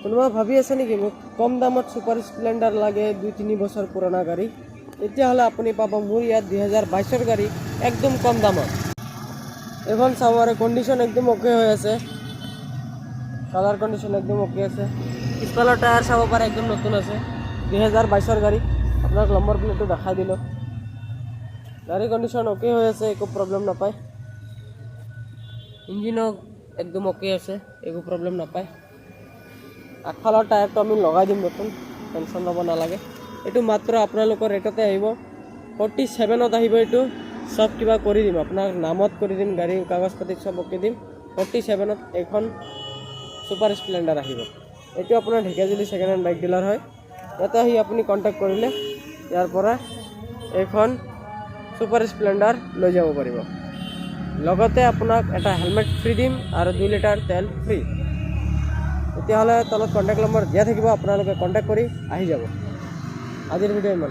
কোনোবা ভাবি আছে নেকি মোক কম দামত ছুপাৰ স্প্লেণ্ডাৰ লাগে 2-3 বছৰ পুৰণা গাড়ী, তেতিয়াহ'লে আপুনি পাব মোৰ ইয়াত 2022ৰ গাড়ী একদম কম দামত। এখন চাব আৰু কণ্ডিশ্যন একদম অ'কে হৈ আছে, কালাৰ কণ্ডিশ্যন একদম অ'কে আছে। পিছফালৰ টায়াৰ চাব পাৰে একদম নতুন আছে, 2022ৰ গাড়ী। আপোনাক নম্বৰ প্লেটটো দেখাই দিলোঁ। গাড়ী কণ্ডিশ্যন অ'কে হৈ আছে, একো প্ৰব্লেম নাপায়। ইঞ্জিনো একদম অ'কে আছে, একো প্ৰব্লেম নাপায়। আগফালৰ টায়াৰটো আমি লগাই দিম নতুন, টেনশ্যন ল'ব নালাগে। এইটো মাত্ৰ আপোনালোকৰ ৰেটতে আহিব, 47ত আহিব। এইটো চব কিবা কৰি দিম, আপোনাৰ নামত কৰি দিম, গাড়ীৰ কাগজ পাতি চব অ'কে দিম। 47ত এইখন ছুপাৰ স্প্লেণ্ডাৰ আহিব। এইটো আপোনাৰ Dhekiajuli second hand bike dealer হয়। ইয়াতে আহি আপুনি কণ্টেক্ট কৰিলে ইয়াৰ পৰা এইখন ছুপাৰ স্প্লেণ্ডাৰ লৈ যাব পাৰিব। লগতে আপোনাক এটা হেলমেট ফ্ৰী দিম আৰু 2 লিটাৰ তেল ফ্ৰী। তেতিয়াহ'লে তলত কণ্টেক্ট নম্বৰ দিয়া থাকিব, আপোনালোকে কণ্টেক্ট কৰি আহি যাব। আজিৰ ভিডিঅ' ইমান।